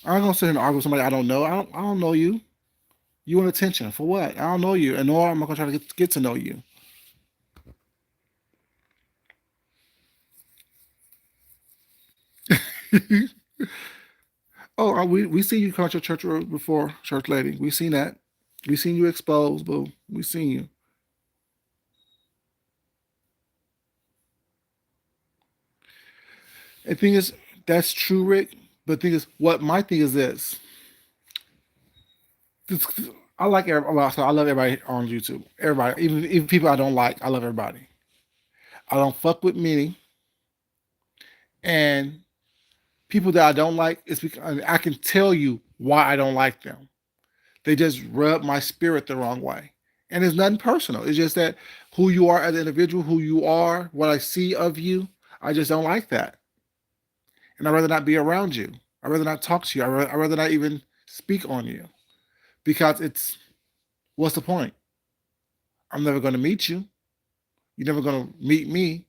I'm not gonna sit here and argue with somebody I don't know. I don't know you. You want attention for what? I don't know you, and nor am I gonna try to get to know you. Oh, we seen you come out your church before, church lady. We seen that. We seen you exposed, boo. We seen you. And thing is, that's true, Rick. But the thing is, what my thing is this. I like everybody. I love everybody on YouTube. Everybody, even people I don't like, I love everybody. I don't fuck with many, and people that I don't like, it's because I can tell you why I don't like them. They just rub my spirit the wrong way. And it's nothing personal. It's just that who you are as an individual, who you are, what I see of you, I just don't like that. And I'd rather not be around you. I'd rather not talk to you. I'd rather not even speak on you. Because what's the point? I'm never going to meet you. You're never going to meet me.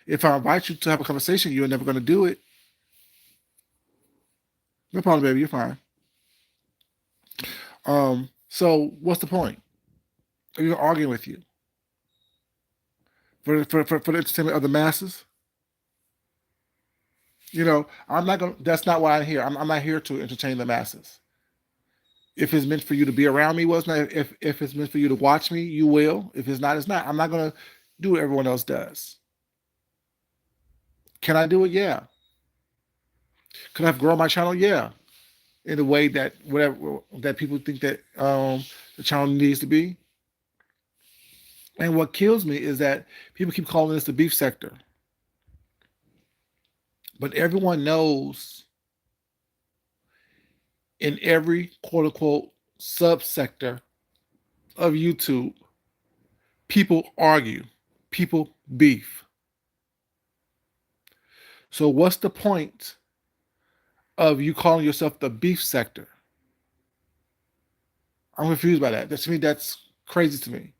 If I invite you to have a conversation, you're never going to do it. No problem, baby. You're fine. So what's the point? Are you arguing with you for the entertainment of the masses? I'm not going. That's not why I'm here. I'm not here to entertain the masses. If it's meant for you to be around me, well, it's not. If it's meant for you to watch me, you will. If it's not, it's not. I'm not going to do what everyone else does. Can I do it? Yeah. Can I grow my channel? Yeah. In a way that whatever that people think that the channel needs to be. And what kills me is that people keep calling this the beef sector, but everyone knows in every quote unquote subsector of YouTube, people argue, people beef. So what's the point of you calling yourself the beef sector? I'm confused by that. To me, that's crazy to me.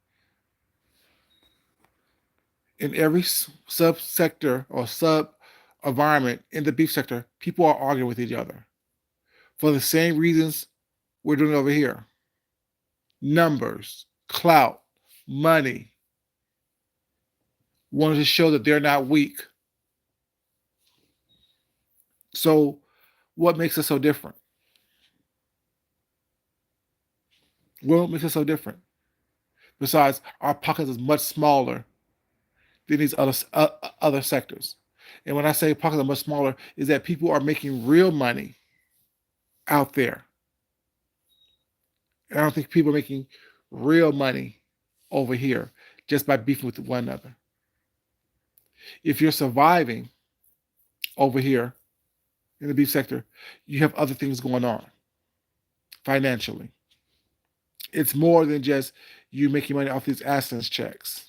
In every subsector or sub environment in the beef sector, people are arguing with each other for the same reasons we're doing over here: numbers, clout, money, wanting to show that they're not weak. So, what makes us so different? What makes us so different? Besides, our pockets is much smaller than these other sectors. And when I say pockets are much smaller, is that people are making real money out there. And I don't think people are making real money over here just by beefing with one another. If you're surviving over here in the beef sector, you have other things going on financially. It's more than just you making money off these AdSense checks.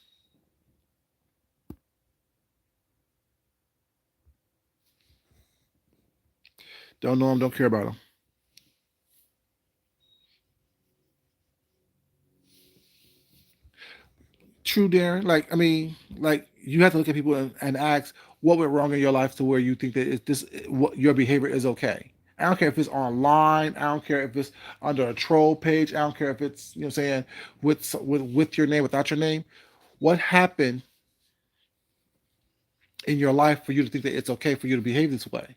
Don't know them, don't care about them. True, Darren. Like you have to look at people and ask what went wrong in your life to where you think that what your behavior is okay. I don't care if it's online. I don't care if it's under a troll page. I don't care if it's saying with your name, without your name. What happened in your life for you to think that it's okay for you to behave this way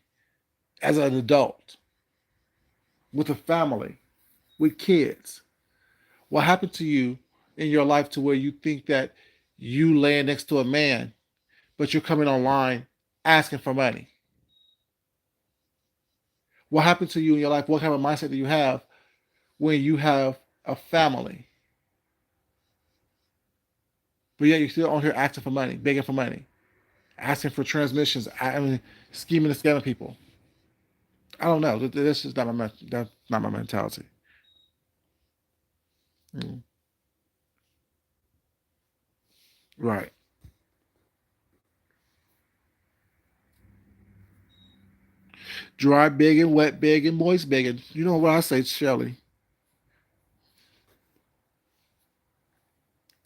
as an adult with a family, with kids? What happened to you in your life to where you think that you laying next to a man, but you're coming online asking for money? What happened to you in your life? What kind of mindset do you have when you have a family, but yet you're still on here asking for money, begging for money, asking for transmissions, scheming and scamming people? I don't know. This is not that's not my mentality. Mm. Right. Dry begging, wet begging, moist begging. You know what I say, Shelly?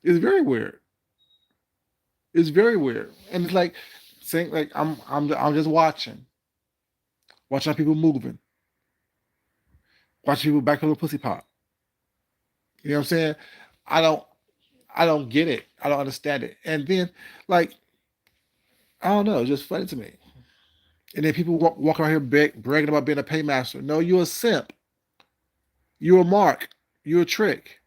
It's very weird. It's very weird, and it's like saying like I'm just watching how people moving, watching people back on the pussy pop. You know what I'm saying? I don't I don't get it. I don't understand it. And then like I don't know, it's just funny to me. And then people walk around here bragging about being a paymaster. No, you're a simp. You're a mark. You're a trick.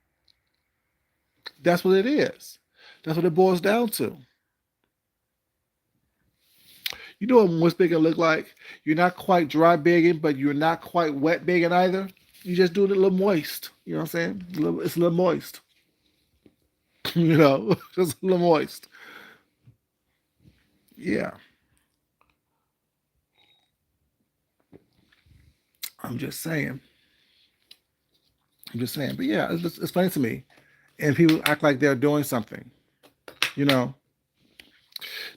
That's what it is. That's what it boils down to. You know what moist begging look like? You're not quite dry begging, but you're not quite wet begging either. You just do it a little moist. You know what I'm saying? It's a little moist. Just a little moist. Yeah, I'm just saying. I'm just saying. But yeah, it's funny to me. And people act like they're doing something. You know,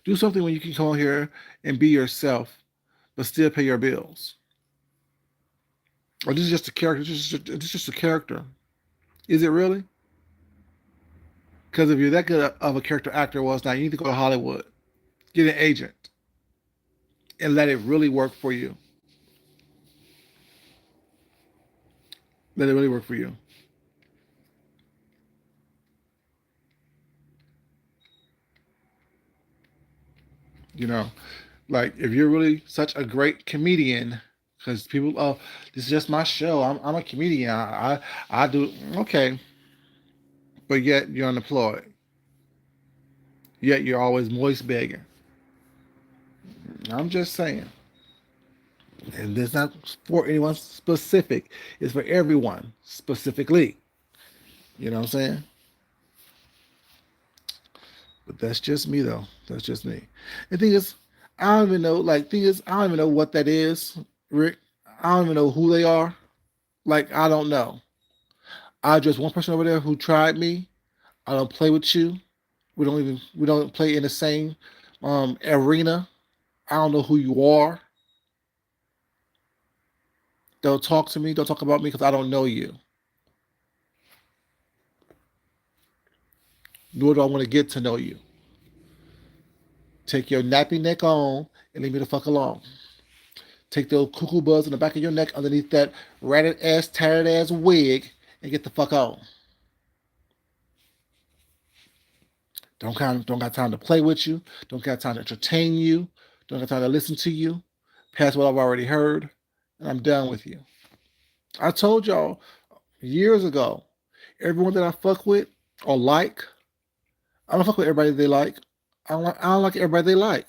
do something when you can come on here and be yourself, but still pay your bills. Or this is just a character. This is just a character. Is it really? Because if you're that good of a character actor, well, it's not. You need to go to Hollywood, get an agent, and let it really work for you. Let it really work for you. You know, like if you're really such a great comedian, because people, oh, this is just my show. I'm a comedian. I do okay, but yet you're unemployed. Yet you're always moist begging. I'm just saying. And it's not for anyone specific. It's for everyone specifically. You know what I'm saying? But that's just me though. That's just me. The thing is, I don't even know. Like, thing is, I don't even know what that is, Rick. I don't even know who they are. Like, I don't know. I just one person over there who tried me. I don't play with you. We don't play in the same arena. I don't know who you are. Don't talk to me. Don't talk about me because I don't know you. Nor do I want to get to know you. Take your nappy neck on and leave me the fuck alone. Take those cuckoo buzz in the back of your neck underneath that ratted ass, tattered ass wig and get the fuck on. Don't got time to play with you. Don't got time to entertain you. Don't got time to listen to you. Past what I've already heard, and I'm done with you. I told y'all years ago, everyone that I fuck with or like, I don't fuck with everybody they like. I don't like everybody they like.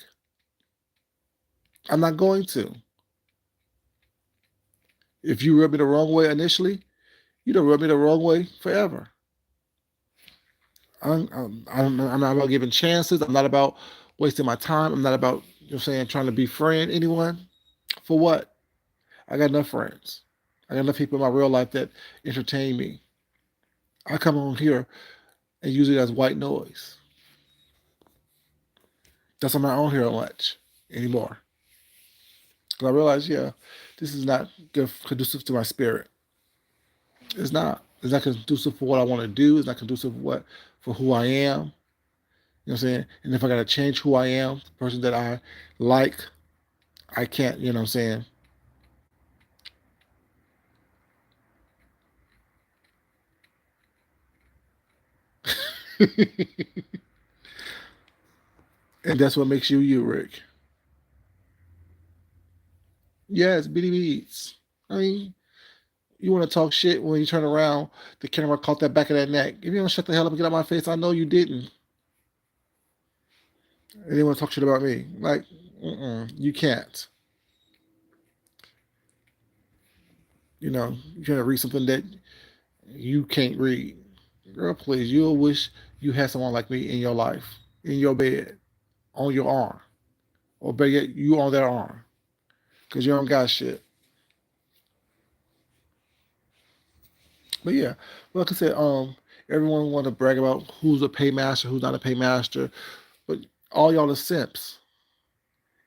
I'm not going to. If you rub me the wrong way initially, you don't rub me the wrong way forever. I'm not about giving chances. I'm not about wasting my time. I'm not about, saying, trying to befriend anyone. For what? I got enough friends. I got enough people in my real life that entertain me. I come on here and use it as white noise. That's why I'm not on here much anymore. Because I realize, yeah, this is not good, conducive to my spirit. It's not. It's not conducive for what I want to do. It's not conducive for who I am. You know what I'm saying? And if I gotta change who I am, the person that I like, I can't, you know what I'm saying? And that's what makes you you, Rick. Yes, bitty beats. I mean, you want to talk shit when you turn around, the camera caught that back of that neck. If you don't shut the hell up and get out my face, I know you didn't. And they want to talk shit about me. Like, you can't. You can't read something that you can't read. Girl, please, you'll wish you had someone like me in your life, in your bed, on your arm. Or better yet, you on their arm. Because you don't got shit. But yeah, like I said, everyone want to brag about who's a paymaster, who's not a paymaster, but all y'all are simps.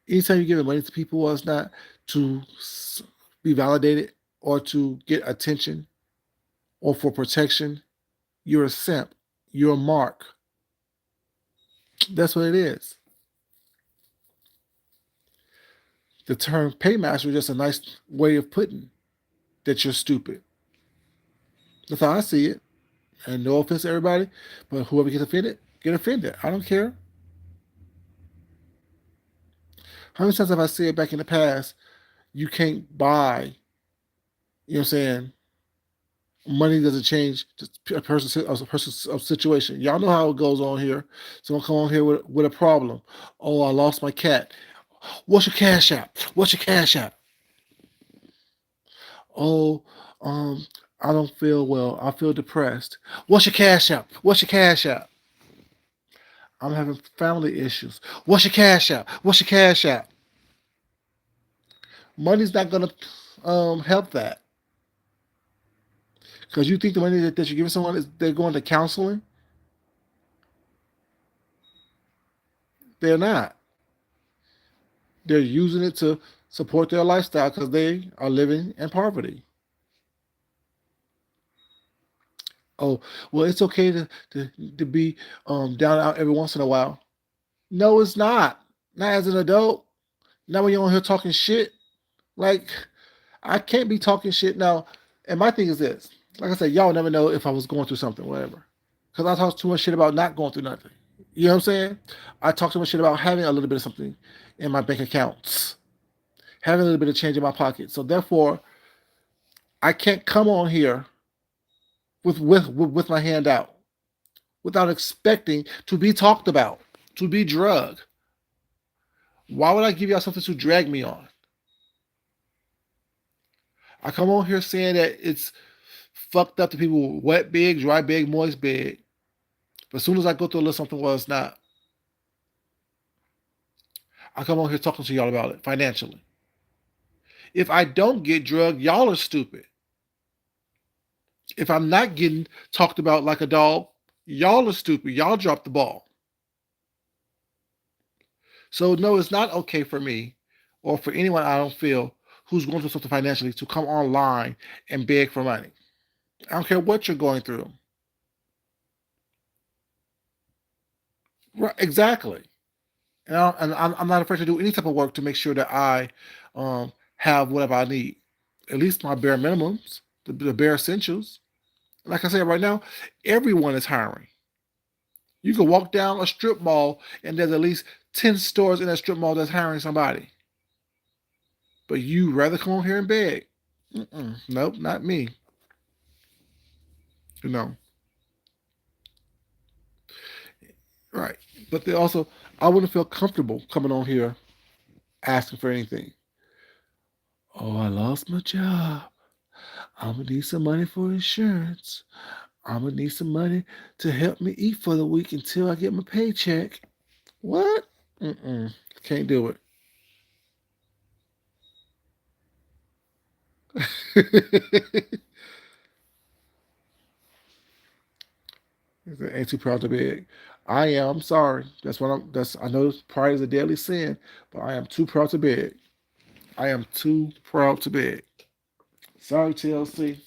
Anytime you give money to people, it's not to be validated or to get attention or for protection. You're a simp. You're a mark. That's what it is. The term paymaster is just a nice way of putting that you're stupid. That's how I see it. And no offense to everybody, but whoever gets offended, get offended. I don't care. How many times have I said back in the past, you can't buy, what I'm saying, money doesn't change a person's situation. Y'all know how it goes on here. Someone come on here with a problem. Oh, I lost my cat. What's your cash app? What's your cash app? Oh, um, I don't feel well. I feel depressed. What's your cash app? What's your cash app? I'm having family issues. What's your cash out? What's your cash out? Money's not gonna help that because you think the money that you're giving someone is they're going to counseling. They're not. They're using it to support their lifestyle because they are living in poverty. Oh, well, it's okay to be down out every once in a while. No, it's not. Not as an adult. Not when you're on here talking shit. Like, I can't be talking shit now. And my thing is this. Like I said, y'all never know if I was going through something, whatever. Because I talk too much shit about not going through nothing. You know what I'm saying? I talk too much shit about having a little bit of something in my bank accounts, having a little bit of change in my pocket. So therefore, I can't come on here with my hand out without expecting to be talked about, to be drugged. Why would I give y'all something to drag me on? I come on here saying that it's fucked up to people wet big, dry big, moist big. But as soon as I go through a little something, well, it's not. I come on here talking to y'all about it financially. If I don't get drugged, y'all are stupid. If I'm not getting talked about like a dog, y'all are stupid. Y'all dropped the ball. So no, it's not okay for me or for anyone I don't feel who's going through something financially to come online and beg for money. I don't care what you're going through. Right, exactly. And I'm not afraid to do any type of work to make sure that I have whatever I need. At least my bare minimums, the bare essentials. Like I said, right now, everyone is hiring. You can walk down a strip mall and there's at least 10 stores in that strip mall that's hiring somebody. But you rather come on here and beg. Nope, not me. You know, right. But they also, I wouldn't feel comfortable coming on here asking for anything. Oh, I lost my job. I'm gonna need some money for insurance. I'm gonna need some money to help me eat for the week until I get my paycheck. What? Can't do it. Ain't too proud to beg. I am. I'm sorry. That's what I'm. That's. I know pride is a deadly sin, but I am too proud to beg. I am too proud to beg. Sorry, TLC.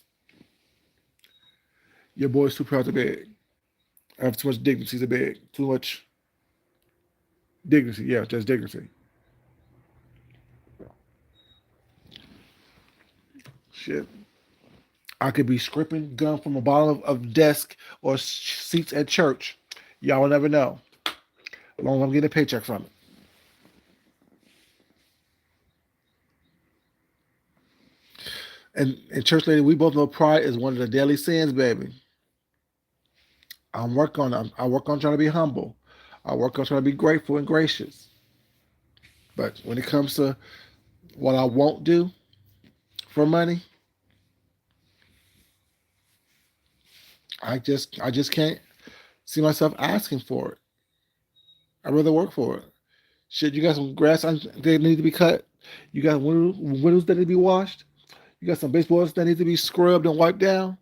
Your boy's too proud to beg. I have too much dignity to beg. Too much dignity. Yeah, just dignity. Shit. I could be scraping gum from the bottom of desk or seats at church. Y'all will never know. As long as I'm getting a paycheck from it. And church lady, we both know pride is one of the deadly sins, baby. I work on trying to be humble. I work on trying to be grateful and gracious. But when it comes to what I won't do for money, I just can't see myself asking for it. I'd rather work for it. Shit, you got some grass that need to be cut. You got windows that need to be washed. You got some baseballs that need to be scrubbed and wiped down.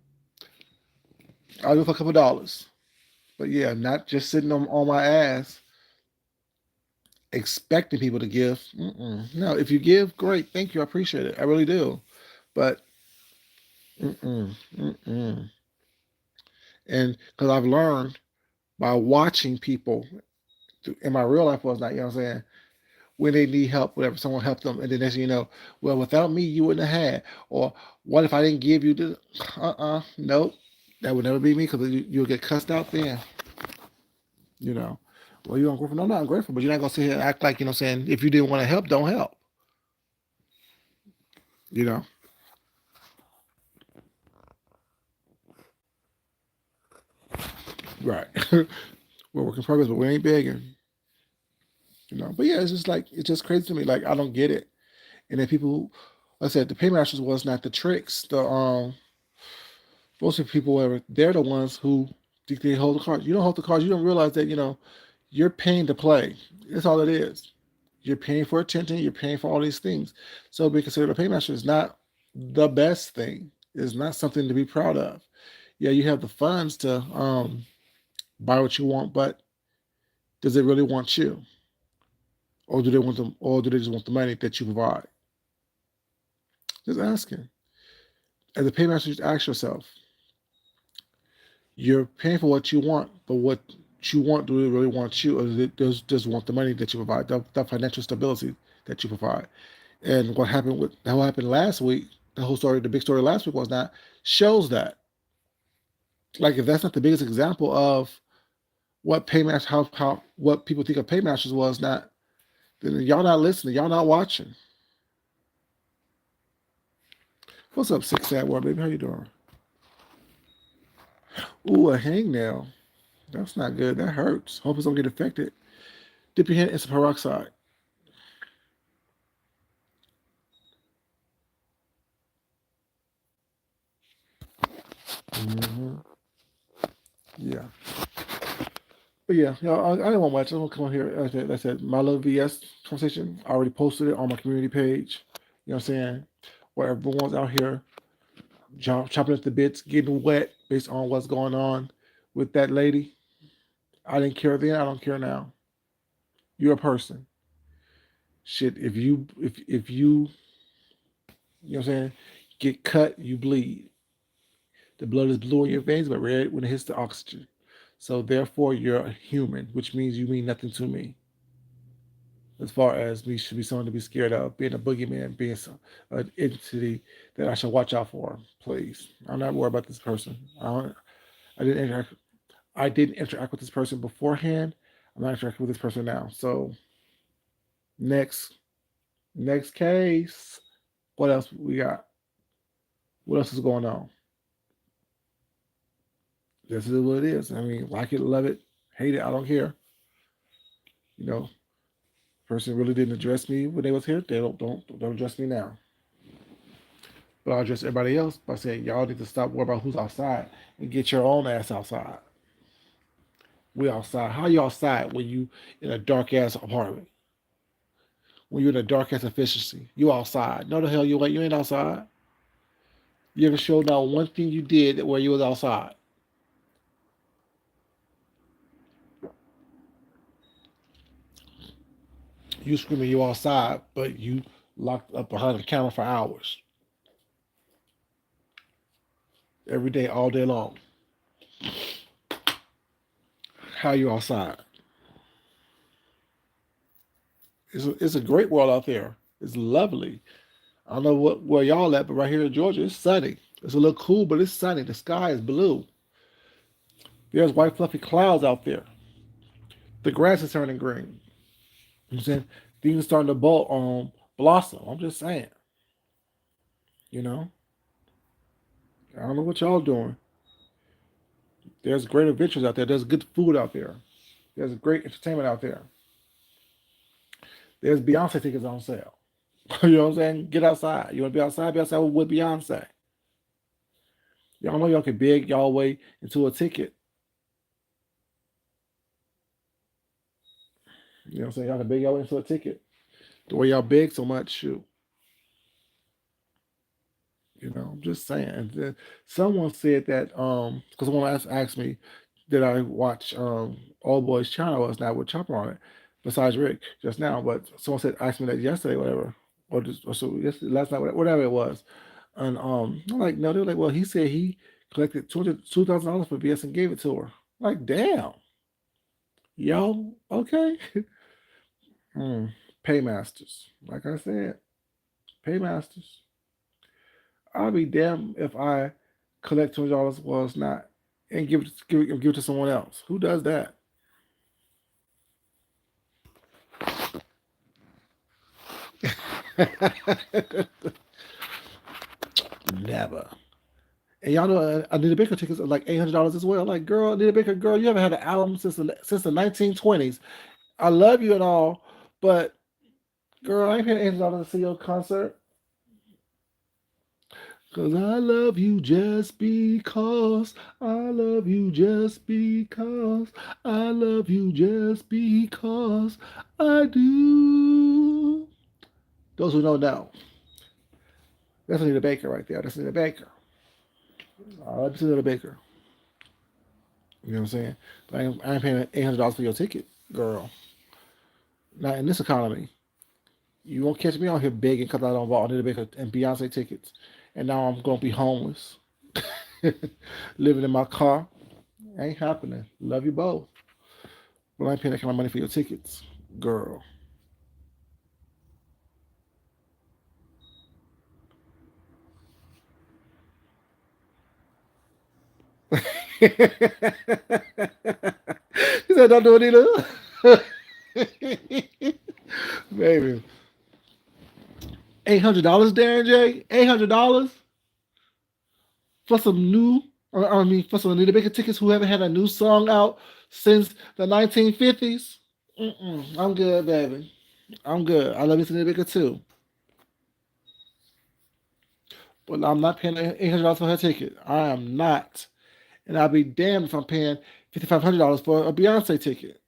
I'll do it for a couple dollars. But yeah, not just sitting on my ass expecting people to give. No, if you give, great. Thank you. I appreciate it. I really do. But mm-mm, mm-mm. And because I've learned by watching people in my real life was not, you know what I'm saying, when they need help, whatever, someone helped them, and then next thing you know, well, without me, you wouldn't have had. Or what if I didn't give you this? Nope. That would never be me because you'll get cussed out then. You know, well, you're ungrateful. No, I'm not ungrateful, but you're not going to sit here and act like, you know what I'm saying, if you didn't want to help, don't help. You know, right. We're working progress, but we ain't begging. You know, but yeah, it's just like, it's just crazy to me. Like, I don't get it. And then people, like I said, the paymasters was not the tricks. The most of the people, whatever, they're the ones who think they hold the cards. You don't hold the cards. You don't realize that, you know, You're paying to play. That's all it is. You're paying for attention. You're paying for all these things. So being considered a paymaster is not the best thing. It's not something to be proud of. Yeah, you have the funds to buy what you want, but does it really want you, or do they want them, or do they just want the money that you provide? Just asking. As a paymaster, just ask yourself: you're paying for what you want, but what you want, do they really want you, or does it just want the money that you provide, the financial stability that you provide? And what happened last week, the whole story, the big story last week was that shows that. Like if that's not the biggest example of what paymaster how what people think of paymasters was not, then y'all not listening, y'all not watching. What's up, six sad world, baby? How you doing? Ooh, a hangnail. That's not good. That hurts. Hope it don't get affected. Dip your hand in some peroxide. Hmm. Yeah. But yeah, I didn't want much. I'm gonna come on here. Like I said, my little VS conversation. I already posted it on my community page. You know what I'm saying? Where everyone's out here chopping up the bits, getting wet based on what's going on with that lady. I didn't care then. I don't care now. You're a person. Shit. If you know what I'm saying, get cut, you bleed. The blood is blue in your veins, but red when it hits the oxygen. So therefore, you're a human, which means you mean nothing to me. As far as me should be someone to be scared of, being a boogeyman, being an entity that I should watch out for. Please, I'm not worried about this person. I didn't interact. I didn't interact with this person beforehand. I'm not interacting with this person now. So next, next case. What else we got? What else is going on? This is what it is. I mean, like it, love it, hate it. I don't care. You know, person really didn't address me when they was here. They don't address me now. But I'll address everybody else by saying y'all need to stop worrying about who's outside and get your own ass outside. We outside. How you outside when you in a dark ass apartment? When you're in a dark ass efficiency, you outside. No, the hell you ain't. You ain't outside. You ever showed out one thing you did where you was outside? You screaming you outside, but you locked up behind the counter for hours every day, all day long. How you outside? It's a great world out there. It's lovely. I don't know where y'all at, but right here in Georgia, it's sunny. It's a little cool, but it's sunny. The sky is blue. There's white fluffy clouds out there. The grass is turning green. I'm saying things are starting to blossom. I'm just saying, you know. I don't know what y'all doing. There's great adventures out there. There's good food out there. There's great entertainment out there. There's Beyonce tickets on sale. You know what I'm saying? Get outside. You want to be outside? Be outside with Beyonce. Y'all know y'all can beg y'all way into a ticket. You know what I'm saying? Y'all can beg y'all way into a ticket. The way y'all beg so much, shoot. I'm just saying. And then someone said that because someone asked me did I watch Old Boy's channel last night with Chopper on it, besides Rick just now. But someone said asked me that yesterday, whatever, or so yesterday, last night, whatever it was. And I'm like, no, they're like, well, he said he collected $2,000 for BS and gave it to her. Like, damn, yo, okay. Mm, paymasters, like I said, paymasters. I'll be damned if I collect $200 while it's not, and give it to someone else. Who does that? Never. And y'all know Anita Baker tickets are like $800 as well. Like, girl, Anita Baker, girl, you haven't had an album since the 1920s. I love you and all, but girl, I ain't paying $800 to see your concert. Cause I love you just because. I love you just because. I love you just because I do. Those who know. That's Anita Baker right there. That's Anita Baker. I love Anita Baker. You know what I'm saying? But I ain't paying $800 for your ticket, girl. Not in this economy. You won't catch me out here begging because I don't bought Anita Baker and Beyonce tickets. And now I'm going to be homeless. Living in my car. Ain't happening. Love you both. But I ain't paying that kind of money for your tickets, girl. He said, don't do it either. Baby. $800, Darren J? $800 for some new, I mean, for some Anita Baker tickets who haven't had a new song out since the 1950s? I'm good, baby. I'm good. I love you, Anita Baker, too. But I'm not paying $800 for her ticket. I am not. And I'll be damned if I'm paying $5,500 for a Beyonce ticket.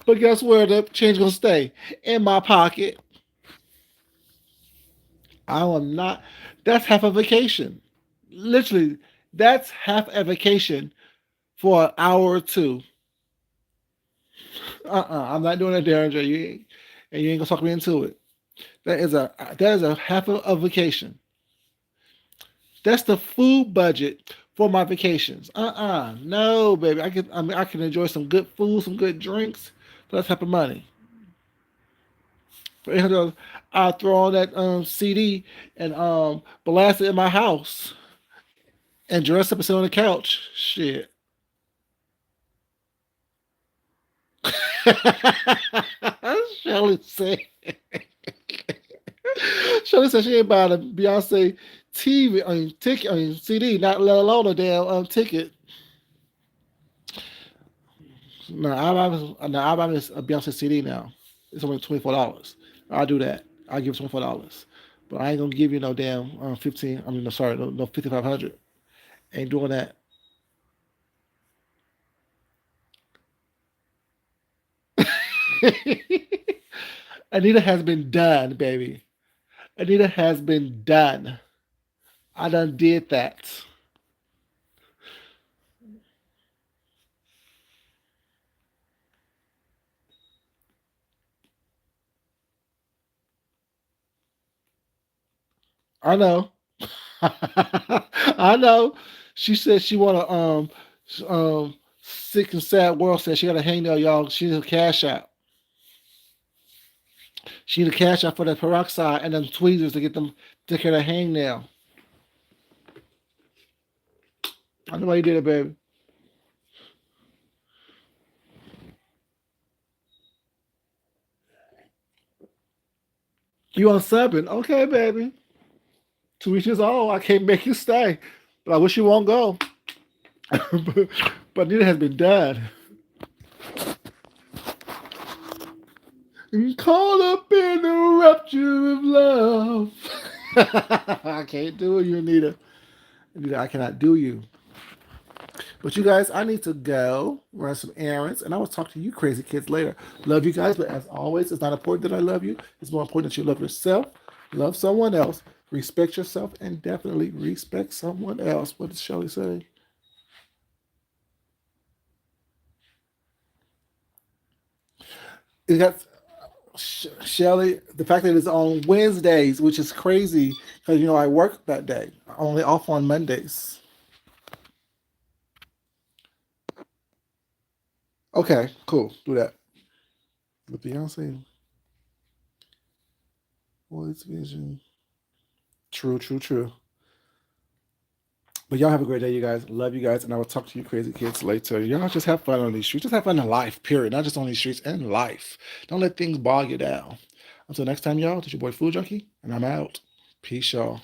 But guess where the change gonna stay? In my pocket. I am not. That's half a vacation. Literally, that's half a vacation for an hour or two. I'm not doing that, Darren J. And you ain't gonna talk me into it. That is a half a vacation. That's the food budget for my vacations. No, baby. I can enjoy some good food, some good drinks for that type of money. For $800, I'll throw on that CD and blast it in my house and dress up and sit on the couch. Shit. Shelly said. Shelly said she ain't buying a Beyonce TV, ticket, CD, not let alone a damn ticket. No, I buy this a Beyonce CD now. It's only $24. I'll do that. I'll give $24. But I ain't gonna give you no damn 15. I mean, no, sorry, no 5,500. Ain't doing that. Anita has been done, baby. Anita has been done. I done did that. I know. I know. She said she want to sick and sad world said she got to hang there, y'all. She need a cash out. She need a cash out for that peroxide and them tweezers to get them take care of the hangnail. I know why you did it, baby. You on subbing? Okay, baby. 2 weeks old. I can't make you stay, but I wish you won't go. but Nita has been done. Caught up in the rapture of love. I can't do you, Anita. Anita, I cannot do you. But you guys, I need to go run some errands, and I will talk to you crazy kids later. Love you guys, but as always, it's not important that I love you. It's more important that you love yourself, love someone else, respect yourself, and definitely respect someone else. What does Shelly say? It got Shelly. The fact that it's on Wednesdays, which is crazy, because I work that day. I'm only off on Mondays. Okay, cool. Do that. With Beyonce, Voice Vision. True, true, true. But y'all have a great day, you guys. Love you guys, and I will talk to you crazy kids later. Y'all just have fun on these streets. Just have fun in life, period. Not just on these streets, in life. Don't let things bog you down. Until next time, y'all, this your boy Food Junkie, and I'm out. Peace, y'all.